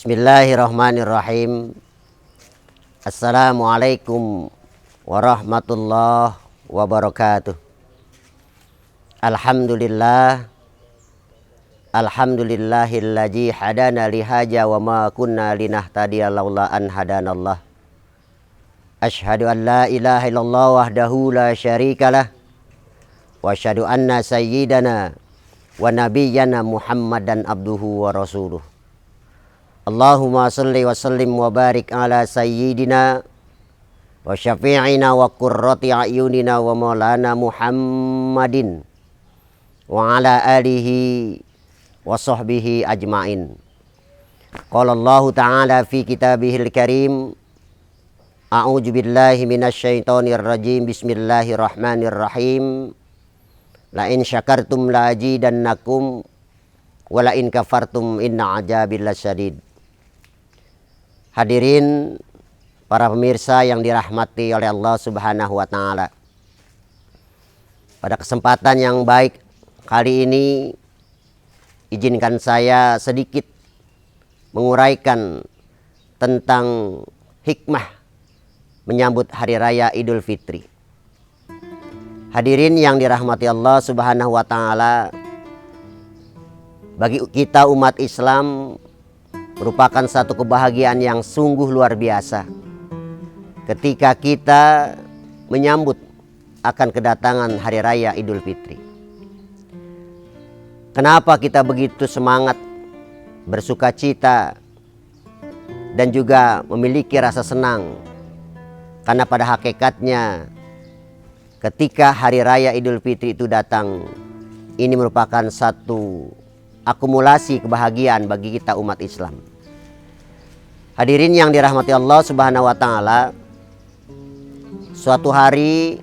Bismillahirrahmanirrahim. Assalamualaikum warahmatullahi wabarakatuh. Alhamdulillahillazi hadana lihaja wa ma kunna linahtadiya laula an hadanallah. Asyhadu an la ilaha illallah wahdahu la syarikalah wa asyhadu anna sayyidana wa nabiyyana Muhammadan abduhu wa rasuluh. Allahumma salli wa sallim wa barik ala sayyidina wa syafi'ina wa qurrati a'yunina wa maulana Muhammadin wa ala alihi wa sahbihi ajma'in. Qala Allah ta'ala fi kitabihil karim, a'udzu billahi minasy syaithanir rajim, bismillahirrahmanirrahim. La in syakartum la azidannakum wa la in kafartum inna azabi lasyadid. Hadirin para pemirsa yang dirahmati oleh Allah Subhanahu wa taala. Pada kesempatan yang baik kali ini, izinkan saya sedikit menguraikan tentang hikmah menyambut hari raya Idul Fitri. Hadirin yang dirahmati Allah Subhanahu wa taala, bagi kita umat Islam merupakan satu kebahagiaan yang sungguh luar biasa ketika kita menyambut akan kedatangan hari raya Idul Fitri. Kenapa kita begitu semangat, bersuka cita, dan juga memiliki rasa senang? Karena pada hakikatnya ketika hari raya Idul Fitri itu datang, ini merupakan satu akumulasi kebahagiaan bagi kita umat Islam. Hadirin yang dirahmati Allah Subhanahu wa taala, suatu hari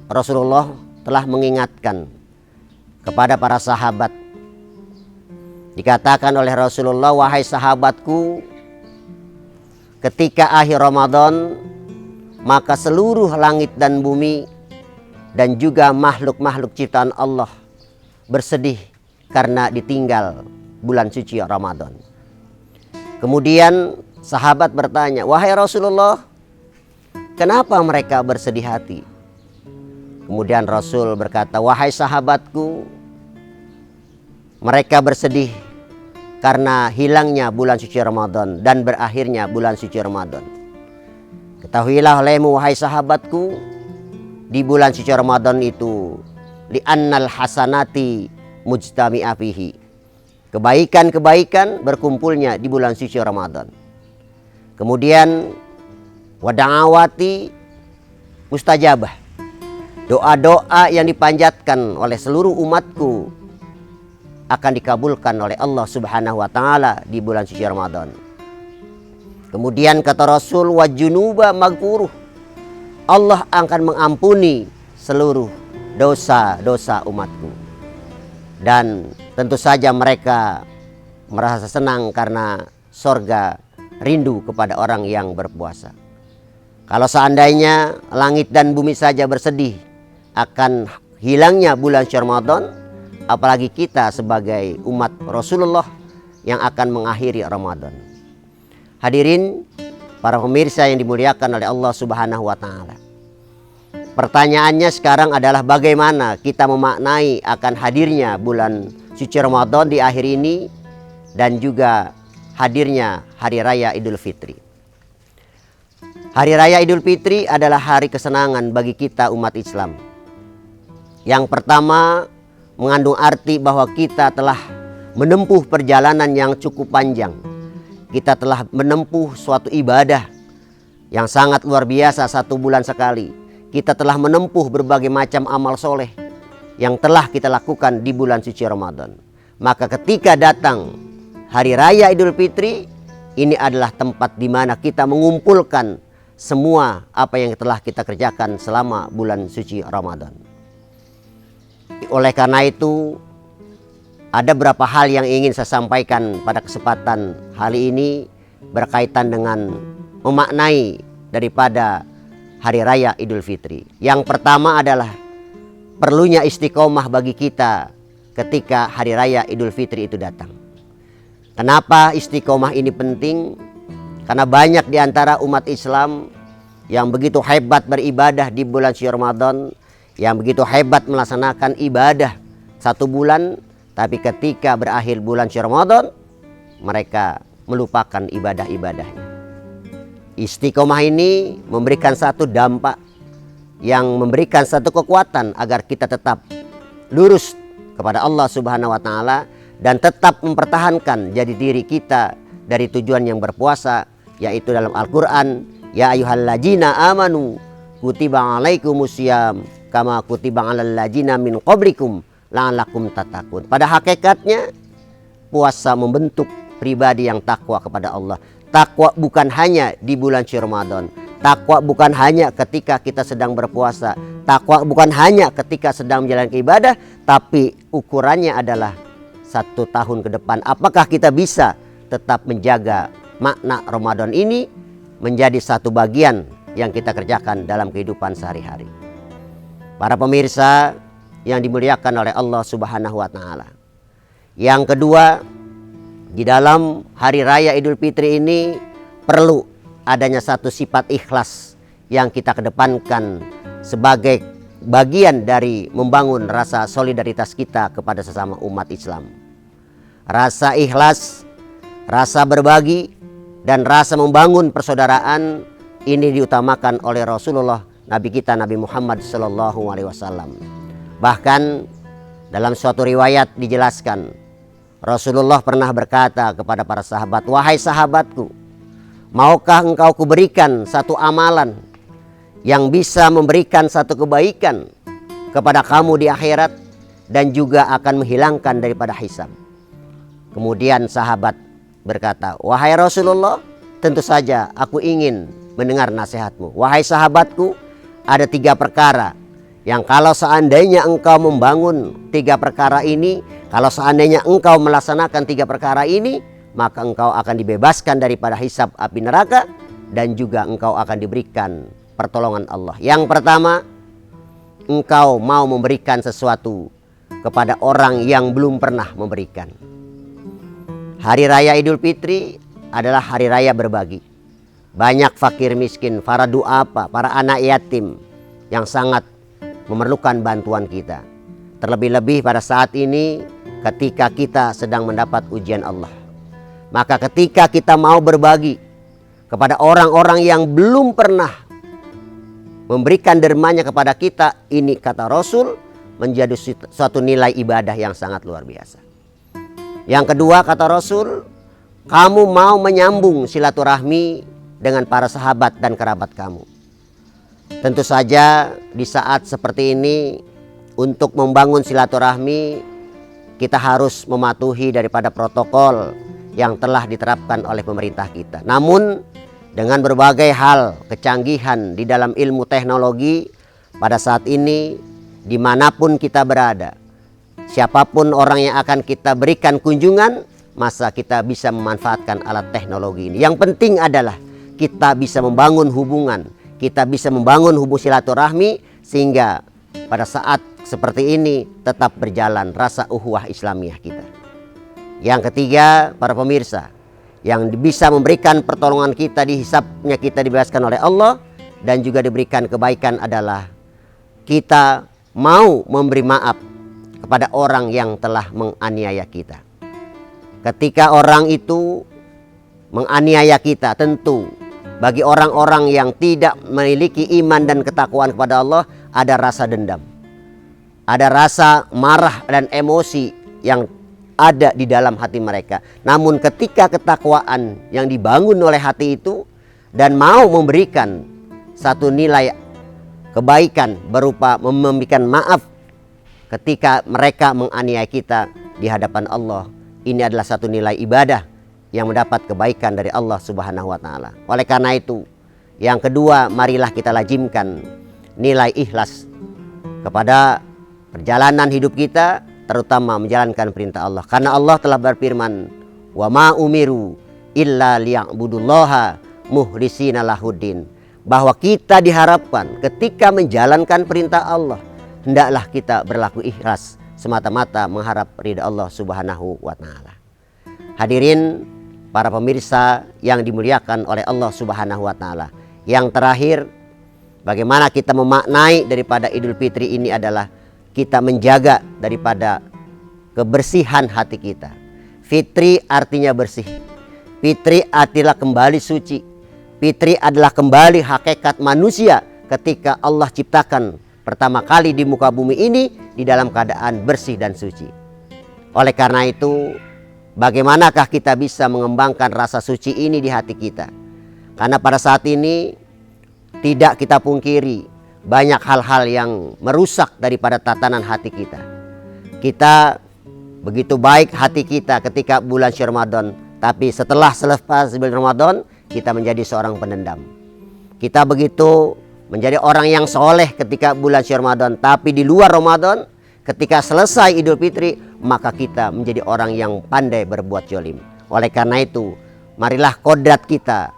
Rasulullah telah mengingatkan kepada para sahabat. Dikatakan oleh Rasulullah, wahai sahabatku, ketika akhir Ramadan, maka seluruh langit dan bumi dan juga makhluk-makhluk ciptaan Allah bersedih karena ditinggal bulan suci Ramadan. Kemudian sahabat bertanya, wahai Rasulullah, kenapa mereka bersedih hati? Kemudian Rasul berkata, wahai sahabatku, mereka bersedih karena hilangnya bulan suci Ramadan dan berakhirnya bulan suci Ramadan. Ketahuilah olehmu wahai sahabatku, di bulan suci Ramadan itu li'annal hasanati mujtami'a fihi. Kebaikan-kebaikan berkumpulnya di bulan suci Ramadan. Kemudian wada'awati mustajabah. Doa-doa yang dipanjatkan oleh seluruh umatku akan dikabulkan oleh Allah Subhanahu wa taala di bulan suci Ramadan. Kemudian kata Rasul, wa junuba maghfuruh. Allah akan mengampuni seluruh dosa-dosa umatku. Dan tentu saja mereka merasa senang karena sorga rindu kepada orang yang berpuasa. Kalau seandainya langit dan bumi saja bersedih akan hilangnya bulan suci Ramadan, apalagi kita sebagai umat Rasulullah yang akan mengakhiri Ramadan. Hadirin para pemirsa yang dimuliakan oleh Allah Subhanahu wa taala. Pertanyaannya sekarang adalah bagaimana kita memaknai akan hadirnya bulan suci Ramadan di akhir ini dan juga hadirnya hari raya Idul Fitri. Hari raya Idul Fitri adalah hari kesenangan bagi kita umat Islam. Yang pertama, mengandung arti bahwa kita telah menempuh perjalanan yang cukup panjang. Kita telah menempuh suatu ibadah yang sangat luar biasa 1 bulan sekali. Kita telah menempuh berbagai macam amal soleh yang telah kita lakukan di bulan suci Ramadan. Maka ketika datang hari raya Idul Fitri, ini adalah tempat di mana kita mengumpulkan semua apa yang telah kita kerjakan selama bulan suci Ramadan. Oleh karena itu, ada beberapa hal yang ingin saya sampaikan pada kesempatan kali ini berkaitan dengan memaknai daripada hari raya Idul Fitri. Yang pertama adalah perlunya istiqomah bagi kita ketika hari raya Idul Fitri itu datang. Kenapa istiqomah ini penting? Karena banyak di antara umat Islam yang begitu hebat beribadah di bulan suci Ramadan, yang begitu hebat melaksanakan ibadah 1 bulan, tapi ketika berakhir bulan suci Ramadan, mereka melupakan ibadah-ibadahnya. Istiqomah ini memberikan satu dampak yang memberikan satu kekuatan agar kita tetap lurus kepada Allah Subhanahu wa taala dan tetap mempertahankan jadi diri kita dari tujuan yang berpuasa, yaitu dalam Al-Qur'an, ya ayyuhalladzina amanu kutiba alaikumusiyam kama kutiba alal ladzina min qablikum la'allakum tattaqun. Pada hakikatnya puasa membentuk pribadi yang takwa kepada Allah. Takwa bukan hanya di bulan suci Ramadan. Takwa bukan hanya ketika kita sedang berpuasa. Takwa bukan hanya ketika sedang menjalankan ibadah, tapi ukurannya adalah 1 tahun ke depan. Apakah kita bisa tetap menjaga makna Ramadan ini menjadi satu bagian yang kita kerjakan dalam kehidupan sehari-hari. Para pemirsa yang dimuliakan oleh Allah Subhanahu wa taala. Yang kedua, di dalam hari raya Idul Fitri ini perlu adanya satu sifat ikhlas yang kita kedepankan sebagai bagian dari membangun rasa solidaritas kita kepada sesama umat Islam. Rasa ikhlas, rasa berbagi, dan rasa membangun persaudaraan ini diutamakan oleh Rasulullah Nabi kita Nabi Muhammad SAW. Bahkan dalam suatu riwayat dijelaskan, Rasulullah pernah berkata kepada para sahabat, "Wahai sahabatku, maukah engkau kuberikan satu amalan yang bisa memberikan satu kebaikan kepada kamu di akhirat dan juga akan menghilangkan daripada hisab?" Kemudian sahabat berkata, "Wahai Rasulullah, tentu saja aku ingin mendengar nasihatmu. Wahai sahabatku, ada 3 perkara yang kalau seandainya engkau membangun 3 perkara ini, kalau seandainya engkau melaksanakan 3 perkara ini, maka engkau akan dibebaskan daripada hisab api neraka dan juga engkau akan diberikan pertolongan Allah. Yang pertama, engkau mau memberikan sesuatu kepada orang yang belum pernah memberikan." Hari raya Idul Fitri adalah hari raya berbagi. Banyak fakir miskin, para duafa, para anak yatim yang sangat memerlukan bantuan kita. Terlebih-lebih pada saat ini ketika kita sedang mendapat ujian Allah. Maka ketika kita mau berbagi kepada orang-orang yang belum pernah memberikan dermanya kepada kita, ini kata Rasul menjadi suatu nilai ibadah yang sangat luar biasa. Yang kedua kata Rasul, kamu mau menyambung silaturahmi dengan para sahabat dan kerabat kamu. Tentu saja di saat seperti ini untuk membangun silaturahmi kita harus mematuhi daripada protokol yang telah diterapkan oleh pemerintah kita. Namun dengan berbagai hal kecanggihan di dalam ilmu teknologi pada saat ini, dimanapun kita berada, siapapun orang yang akan kita berikan kunjungan, masa kita bisa memanfaatkan alat teknologi ini. Yang penting adalah kita bisa membangun hubungan, kita bisa membangun hubungan silaturahmi sehingga pada saat seperti ini tetap berjalan rasa ukhuwah Islamiyah kita. Yang ketiga, para pemirsa, yang bisa memberikan pertolongan kita di hisabnya kita dibebaskan oleh Allah dan juga diberikan kebaikan adalah kita mau memberi maaf kepada orang yang telah menganiaya kita. Ketika orang itu menganiaya kita, tentu bagi orang-orang yang tidak memiliki iman dan ketakwaan kepada Allah ada rasa dendam, ada rasa marah dan emosi yang ada di dalam hati mereka. Namun ketika ketakwaan yang dibangun oleh hati itu dan mau memberikan satu nilai kebaikan berupa memberikan maaf ketika mereka menganiaya kita di hadapan Allah, ini adalah satu nilai ibadah yang mendapat kebaikan dari Allah Subhanahu wa taala. Oleh karena itu, yang kedua, marilah kita lazimkan nilai ikhlas kepada perjalanan hidup kita, terutama menjalankan perintah Allah. Karena Allah telah berfirman, "Wa ma umiru illa liya'budullaha mukhlisina lahuddin." Bahwa kita diharapkan ketika menjalankan perintah Allah, hendaklah kita berlaku ikhlas semata-mata mengharap ridha Allah Subhanahu wa taala. Hadirin para pemirsa yang dimuliakan oleh Allah Subhanahu wa taala. Yang terakhir, bagaimana kita memaknai daripada Idul Fitri ini adalah kita menjaga daripada kebersihan hati kita. Fitri artinya bersih. Fitri adalah kembali suci. Fitri adalah kembali hakikat manusia ketika Allah ciptakan pertama kali di muka bumi ini di dalam keadaan bersih dan suci. Oleh karena itu, bagaimanakah kita bisa mengembangkan rasa suci ini di hati kita? Karena pada saat ini tidak kita pungkiri banyak hal-hal yang merusak daripada tatanan hati kita. Kita begitu baik hati kita ketika bulan Syawal Ramadan, tapi setelah selepas bulan Ramadan kita menjadi seorang pendendam. Kita begitu menjadi orang yang soleh ketika bulan Syawal Ramadan, tapi di luar Ramadan ketika selesai Idul Fitri maka kita menjadi orang yang pandai berbuat zalim. Oleh karena itu, marilah kodrat kita,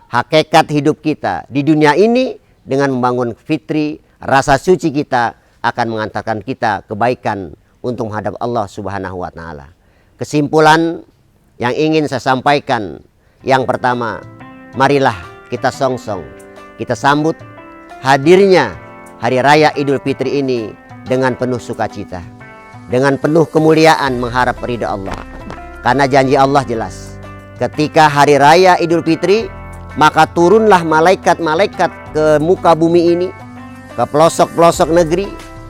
hakikat hidup kita di dunia ini dengan membangun fitri, rasa suci kita akan mengantarkan kita kebaikan untuk menghadap Allah Subhanahu wa taala. Kesimpulan yang ingin saya sampaikan, yang pertama, marilah kita songsong, kita sambut hadirnya hari raya Idul Fitri ini dengan penuh sukacita, dengan penuh kemuliaan mengharap ridha Allah. Karena janji Allah jelas, ketika hari raya Idul Fitri maka turunlah malaikat-malaikat ke muka bumi ini, ke pelosok-pelosok negeri,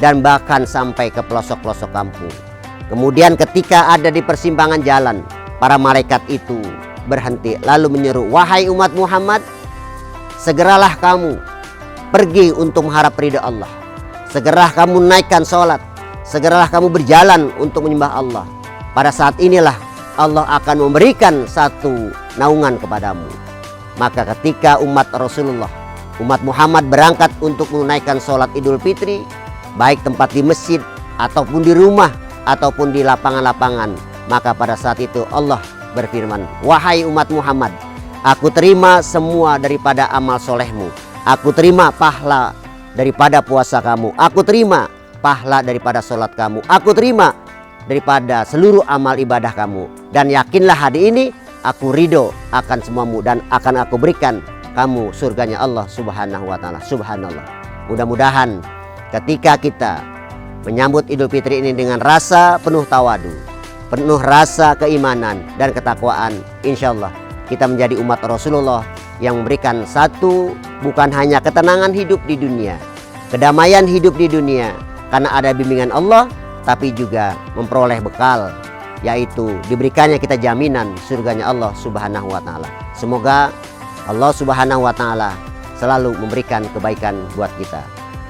dan bahkan sampai ke pelosok-pelosok kampung. Kemudian ketika ada di persimpangan jalan, para malaikat itu berhenti lalu menyeru, "Wahai umat Muhammad, segeralah kamu pergi untuk mengharap ridha Allah. Segeralah kamu naikkan sholat. Segeralah kamu berjalan untuk menyembah Allah. Pada saat inilah Allah akan memberikan satu naungan kepadamu." Maka ketika umat Rasulullah, umat Muhammad berangkat untuk menunaikan sholat Idul Fitri, baik tempat di masjid ataupun di rumah ataupun di lapangan-lapangan, maka pada saat itu Allah berfirman, "Wahai umat Muhammad, aku terima semua daripada amal solehmu. Aku terima pahala daripada puasa kamu. Aku terima pahala daripada sholat kamu. Aku terima daripada seluruh amal ibadah kamu. Dan yakinlah hari ini aku ridho akan semuamu dan akan aku berikan kamu surganya Allah Subhanahu wa taala." Subhanallah. Mudah-mudahan ketika kita menyambut Idul Fitri ini dengan rasa penuh tawadu, penuh rasa keimanan dan ketakwaan, insya Allah kita menjadi umat Rasulullah yang memberikan satu, bukan hanya ketenangan hidup di dunia, kedamaian hidup di dunia karena ada bimbingan Allah, tapi juga memperoleh bekal, yaitu diberikannya kita jaminan surganya Allah Subhanahu wa taala. Semoga Allah Subhanahu wa taala selalu memberikan kebaikan buat kita.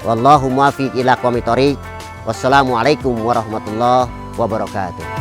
Wallahu muwaffiq ila aqwamit thoriq. Wassalamualaikum warahmatullahi wabarakatuh.